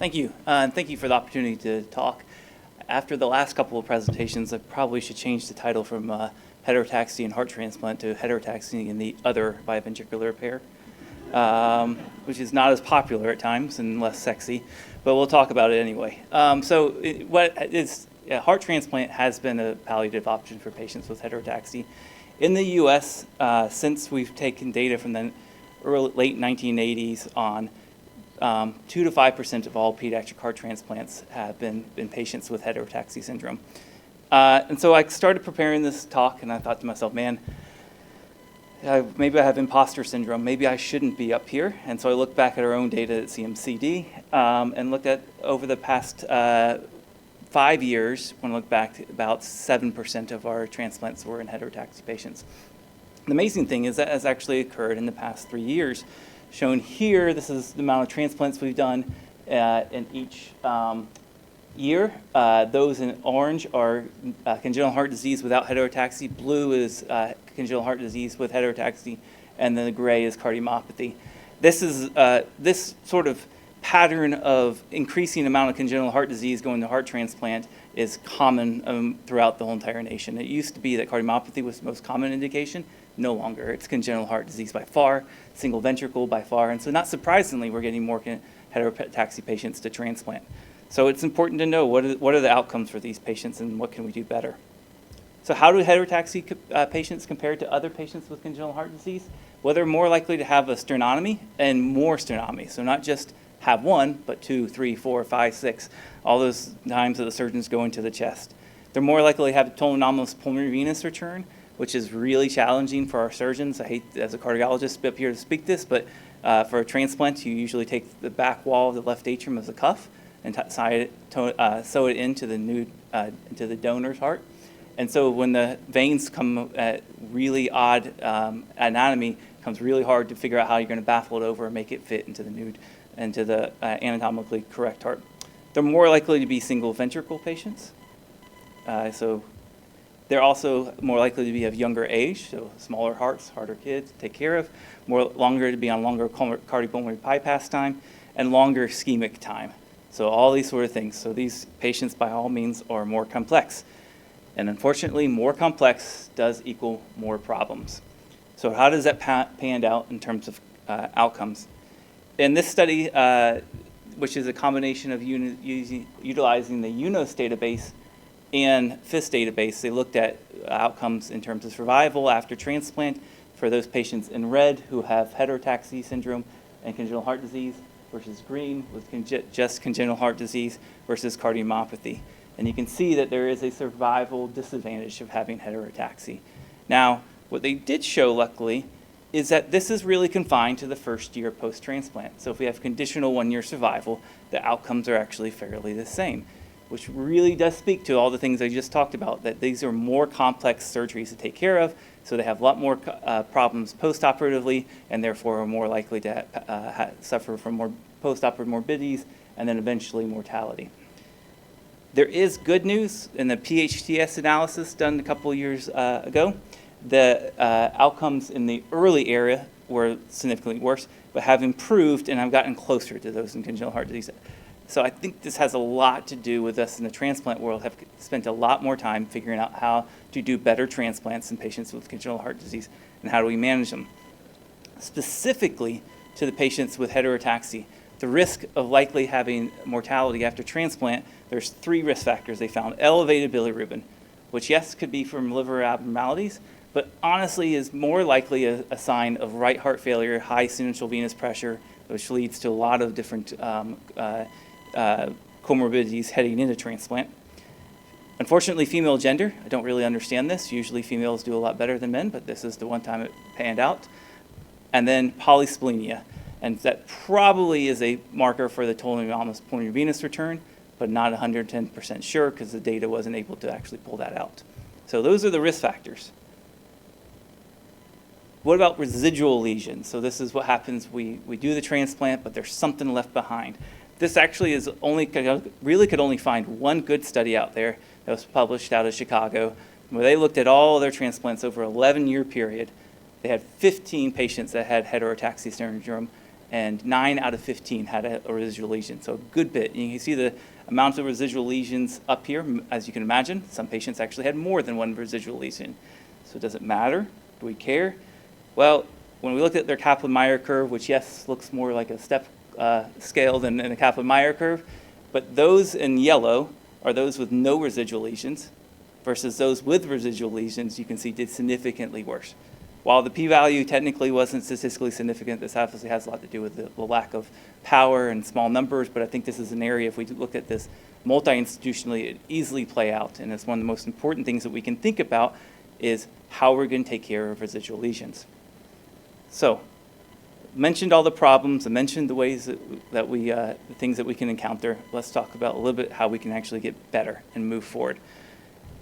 Thank you, and thank you for the opportunity to talk. After the last couple of presentations, I probably should change the title from heterotaxy and heart transplant to heterotaxy and the other biventricular repair, which is not as popular at times and less sexy, but we'll talk about it anyway. Heart transplant has been a palliative option for patients with heterotaxy. In the US, since we've taken data from the late 1980s on, 2 to 5% of all pediatric heart transplants have been in patients with heterotaxy syndrome. And so I started preparing this talk, and I thought to myself, man, maybe I have imposter syndrome. Maybe I shouldn't be up here. And so I looked back at our own data at CMCD and looked at over the past 5 years, when I look back, about 7% of our transplants were in heterotaxy patients. The amazing thing is that has actually occurred in the past 3 years. Shown here, this is the amount of transplants we've done in each year. Those in orange are congenital heart disease without heterotaxy. Blue is congenital heart disease with heterotaxy, and then the gray is cardiomyopathy. This sort of pattern of increasing amount of congenital heart disease going to heart transplant is common throughout the whole entire nation. It used to be that cardiomyopathy was the most common indication. No longer. It's congenital heart disease by far, single ventricle by far, and so not surprisingly, we're getting more heterotaxy patients to transplant. So it's important to know what are the outcomes for these patients and what can we do better. So how do heterotaxy patients compare to other patients with congenital heart disease? Well, they're more likely to have a sternotomy and more sternotomy. So not just have one, but 2, 3, 4, 5, 6, all those times that the surgeons go into the chest. They're more likely to have a total anomalous pulmonary venous return, which is really challenging for our surgeons. I hate, as a cardiologist, to be up here to speak this, but for a transplant, you usually take the back wall of the left atrium of the cuff and sew it into the donor's heart. And so when the veins come at really odd anatomy, it becomes really hard to figure out how you're going to baffle it over and make it fit into the anatomically correct heart. They're more likely to be single ventricle patients. So they're also more likely to be of younger age, so smaller hearts, harder kids to take care of, longer to be on longer cardiopulmonary bypass time, and longer ischemic time. So all these sort of things. So these patients, by all means, are more complex. And unfortunately, more complex does equal more problems. So how does that pan out in terms of outcomes? In this study, which is a combination of utilizing the UNOS database and FIS database, they looked at outcomes in terms of survival after transplant for those patients in red who have heterotaxy syndrome and congenital heart disease versus green with just congenital heart disease versus cardiomyopathy. And you can see that there is a survival disadvantage of having heterotaxy. Now, what they did show, luckily, is that this is really confined to the first year post-transplant. So if we have conditional 1-year survival, the outcomes are actually fairly the same, which really does speak to all the things I just talked about, that these are more complex surgeries to take care of, so they have a lot more problems post-operatively, and therefore are more likely to suffer from more post-operative morbidities, and then eventually mortality. There is good news in the PHTS analysis done a couple of years ago. The outcomes in the early area were significantly worse, but have improved and have gotten closer to those in congenital heart disease. So I think this has a lot to do with us in the transplant world have spent a lot more time figuring out how to do better transplants in patients with congenital heart disease and how do we manage them. Specifically to the patients with heterotaxy, the risk of likely having mortality after transplant, there's 3 risk factors they found. Elevated bilirubin, which yes, could be from liver abnormalities, but honestly is more likely a sign of right heart failure, high central venous pressure, which leads to a lot of different comorbidities heading into transplant. Unfortunately, female gender, I don't really understand this. Usually females do a lot better than men, but this is the one time it panned out. And then polysplenia, and that probably is a marker for the total anomalous pulmonary venous return, but not 110% sure because the data wasn't able to actually pull that out. So those are the risk factors. What about residual lesions? So this is what happens, we do the transplant, but there's something left behind. This actually is really could only find one good study out there that was published out of Chicago, where they looked at all their transplants over an 11-year period. They had 15 patients that had heterotaxy syndrome, and 9 out of 15 had a residual lesion, so a good bit. You can see the amount of residual lesions up here. As you can imagine, some patients actually had more than one residual lesion. So does it matter? Do we care? Well, when we looked at their Kaplan-Meier curve, which yes, looks more like a step scale than a Kaplan-Meier curve, but those in yellow are those with no residual lesions versus those with residual lesions, you can see did significantly worse. While the p-value technically wasn't statistically significant, this obviously has a lot to do with the lack of power and small numbers, but I think this is an area, if we look at this multi-institutionally, it easily play out, and it's one of the most important things that we can think about is how we're going to take care of residual lesions. So, mentioned all the problems, I mentioned the ways that we, the things that we can encounter. Let's talk about a little bit how we can actually get better and move forward.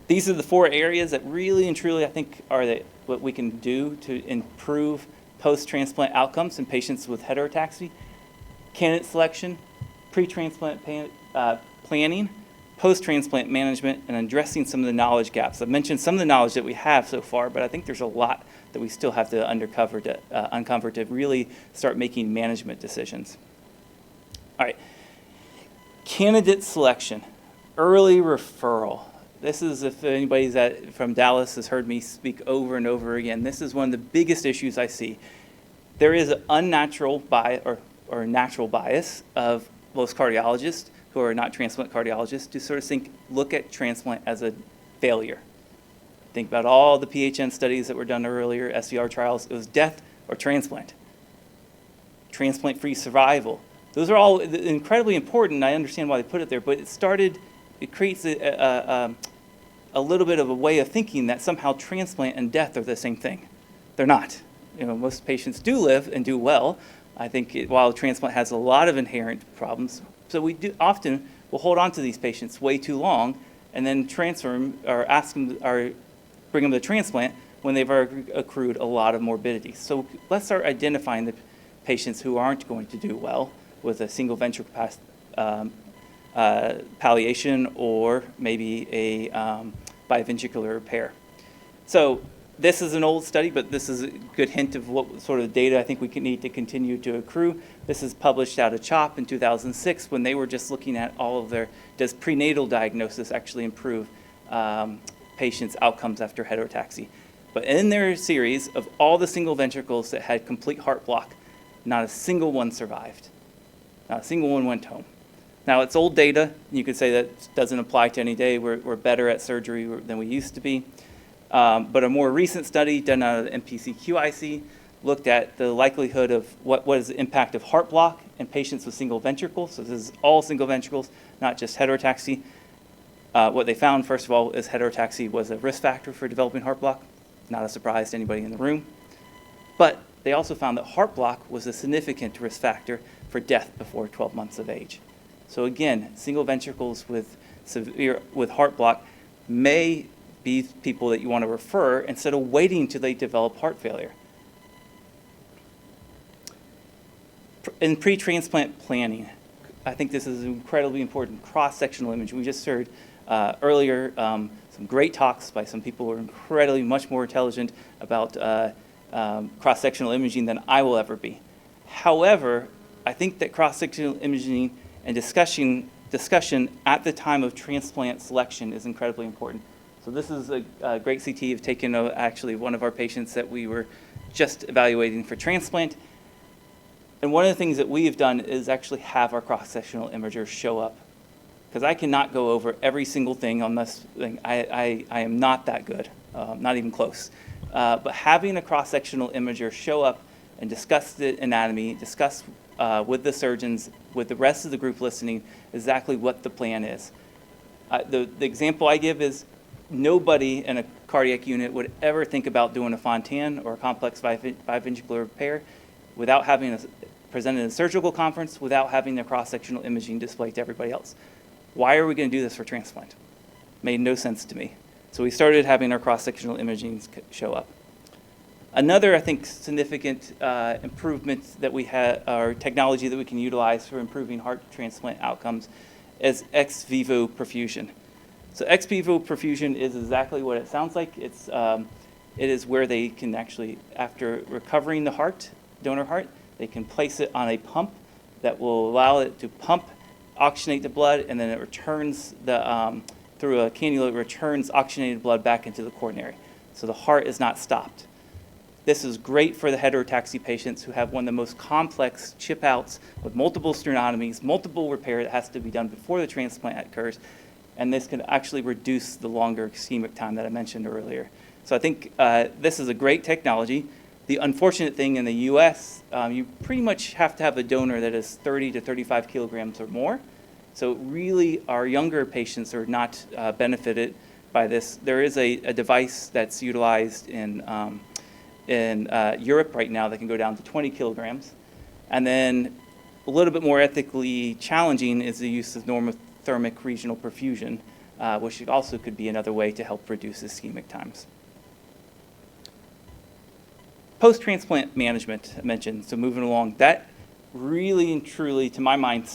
These are the 4 areas that really and truly I think are what we can do to improve post-transplant outcomes in patients with heterotaxy: candidate selection, pre-transplant planning, post-transplant management, and addressing some of the knowledge gaps. I've mentioned some of the knowledge that we have so far, but I think there's a lot that we still have to uncover to really start making management decisions. All right, candidate selection, early referral. This is, if anybody from Dallas has heard me speak over and over again, this is one of the biggest issues I see. There is an unnatural bias or natural bias of most cardiologists who are not transplant cardiologists to sort of look at transplant as a failure. Think about all the PHN studies that were done earlier, SVR trials. It was death or transplant. Transplant-free survival. Those are all incredibly important. I understand why they put it there, but it creates a little bit of a way of thinking that somehow transplant and death are the same thing. They're not. Most patients do live and do well. I think while transplant has a lot of inherent problems, so we often will hold on to these patients way too long and then transfer them or bring them to transplant when they've accrued a lot of morbidity. So let's start identifying the patients who aren't going to do well with a single ventricle palliation or maybe a biventricular repair. So this is an old study, but this is a good hint of what sort of data I think we need to continue to accrue. This is published out of CHOP in 2006 when they were just looking at all of does prenatal diagnosis actually improve patients' outcomes after heterotaxy. But in their series of all the single ventricles that had complete heart block, not a single one survived. Not a single one went home. Now, it's old data. You could say that doesn't apply to any day. We're better at surgery than we used to be. But a more recent study done out of the MPC-QIC looked at the likelihood of what is the impact of heart block in patients with single ventricles. So this is all single ventricles, not just heterotaxy. What they found, first of all, is heterotaxy was a risk factor for developing heart block. Not a surprise to anybody in the room. But they also found that heart block was a significant risk factor for death before 12 months of age. So again, single ventricles with heart block may be people that you want to refer instead of waiting till they develop heart failure. In pre-transplant planning, I think this is incredibly important. Cross-sectional imaging. We just heard earlier some great talks by some people who are incredibly much more intelligent about cross-sectional imaging than I will ever be. However, I think that cross-sectional imaging and discussion at the time of transplant selection is incredibly important. So this is a great CT of taken actually one of our patients that we were just evaluating for transplant. And one of the things that we have done is actually have our cross-sectional imager show up. Because I cannot go over every single thing on this thing. I am not that good, not even close. But having a cross-sectional imager show up and discuss the anatomy, discuss with the surgeons, with the rest of the group listening, exactly what the plan is. The example I give is nobody in a cardiac unit would ever think about doing a Fontan or a complex biventricular repair without having presented in a surgical conference, without having the cross-sectional imaging displayed to everybody else. Why are we going to do this for transplant? Made no sense to me. So we started having our cross-sectional imaging show up. Another, I think, significant improvement that we have, or technology that we can utilize for improving heart transplant outcomes, is ex vivo perfusion. So ex vivo perfusion is exactly what it sounds like. It is where they can actually, after recovering the heart, donor heart, They can place it on a pump that will allow it to pump, oxygenate the blood, and then it returns through a cannula, it returns oxygenated blood back into the coronary. So the heart is not stopped. This is great for the heterotaxy patients who have one of the most complex chip outs with multiple sternotomies, multiple repair that has to be done before the transplant occurs, and this can actually reduce the longer ischemic time that I mentioned earlier. So I think this is a great technology. The unfortunate thing in the US, you pretty much have to have a donor that is 30 to 35 kilograms or more. So really our younger patients are not benefited by this. There is a device that's utilized in Europe right now that can go down to 20 kilograms. And then a little bit more ethically challenging is the use of normothermic regional perfusion, which also could be another way to help reduce ischemic times. Post-transplant management, I mentioned, so moving along, that really and truly, to my mind,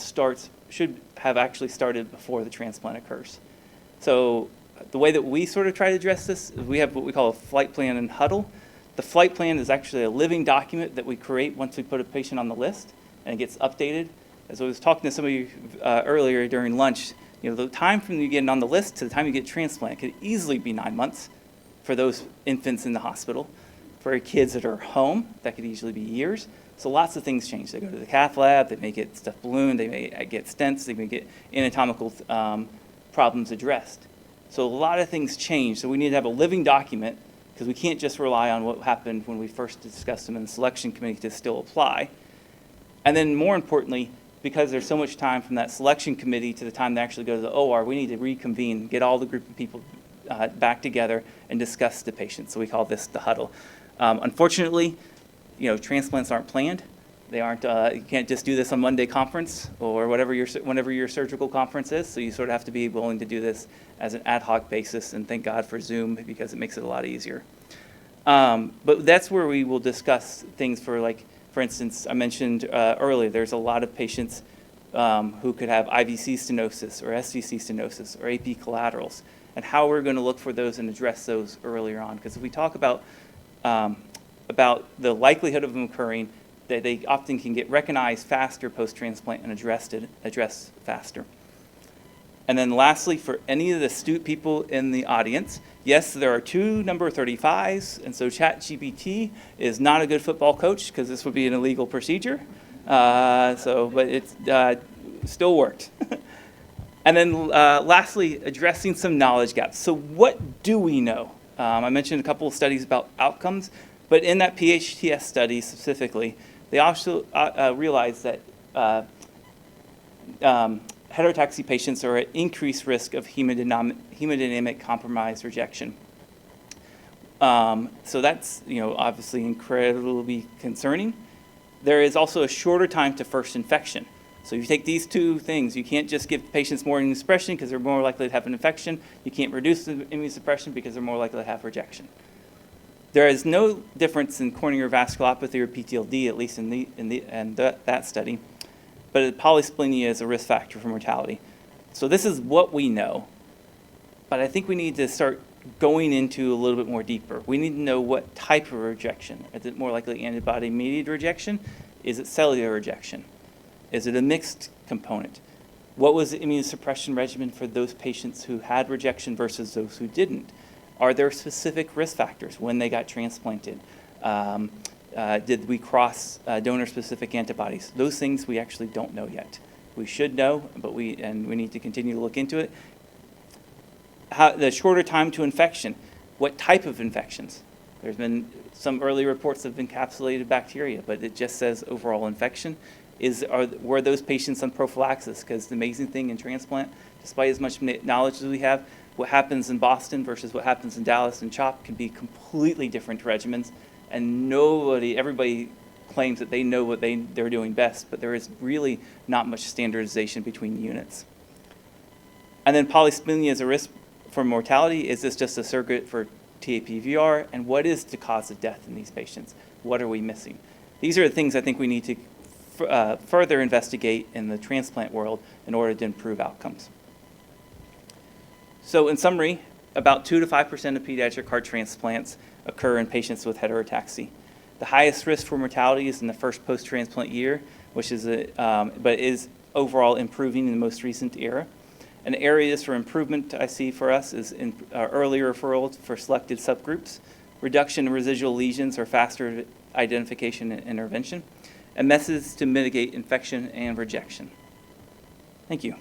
should have actually started before the transplant occurs. So the way that we sort of try to address this is we have what we call a flight plan and huddle. The flight plan is actually a living document that we create once we put a patient on the list, and it gets updated. As I was talking to some of you earlier during lunch, the time from you getting on the list to the time you get transplant could easily be 9 months for those infants in the hospital. For kids that are home, that could easily be years. So lots of things change. They go to the cath lab, they may get stuff ballooned, they may get stents, they may get anatomical problems addressed. So a lot of things change. So we need to have a living document, because we can't just rely on what happened when we first discussed them in the selection committee to still apply. And then more importantly, because there's so much time from that selection committee to the time they actually go to the OR, we need to reconvene, get all the group of people back together and discuss the patient. So we call this the huddle. Unfortunately, transplants aren't planned. They aren't. You can't just do this on Monday conference or whenever your surgical conference is. So you sort of have to be willing to do this as an ad hoc basis. And thank God for Zoom, because it makes it a lot easier. But that's where we will discuss things for instance, I mentioned earlier, there's a lot of patients who could have IVC stenosis or SVC stenosis or AP collaterals, and how we're going to look for those and address those earlier on. Because if we talk about the likelihood of them occurring, that they often can get recognized faster post-transplant and addressed faster. And then lastly, for any of the astute people in the audience, yes, there are two number 35s, and so ChatGPT is not a good football coach, because this would be an illegal procedure. But it still worked. And then lastly, addressing some knowledge gaps. So what do we know? I mentioned a couple of studies about outcomes, but in that PHTS study specifically, they also realized that heterotaxy patients are at increased risk of hemodynamic compromised rejection. So that's obviously incredibly concerning. There is also a shorter time to first infection. So you take these two things, you can't just give patients more immunosuppression because they're more likely to have an infection. You can't reduce the immunosuppression because they're more likely to have rejection. There is no difference in coronary vasculopathy or PTLD, at least in that study, but polysplenia is a risk factor for mortality. So this is what we know, but I think we need to start going into a little bit more deeper. We need to know what type of rejection. Is it more likely antibody-mediated rejection? Is it cellular rejection? Is it a mixed component? What was the immunosuppression regimen for those patients who had rejection versus those who didn't? Are there specific risk factors when they got transplanted? Did we cross donor-specific antibodies? Those things we actually don't know yet. We should know, but we need to continue to look into it. The shorter time to infection. What type of infections? There's been some early reports of encapsulated bacteria, but it just says overall infection. Were those patients on prophylaxis? Because the amazing thing in transplant, despite as much knowledge as we have, what happens in Boston versus what happens in Dallas and CHOP can be completely different regimens, and everybody claims that they know what they're doing best, but there is really not much standardization between units. And then polysplenia is a risk for mortality. Is this just a surrogate for TAPVR? And what is the cause of death in these patients? What are we missing? These are the things I think we need to further investigate in the transplant world in order to improve outcomes. So in summary, about 2 to 5% of pediatric heart transplants occur in patients with heterotaxy. The highest risk for mortality is in the first post-transplant year, which is but is overall improving in the most recent era. And areas for improvement I see for us is in early referral for selected subgroups, reduction in residual lesions or faster identification and intervention, and methods to mitigate infection and rejection. Thank you.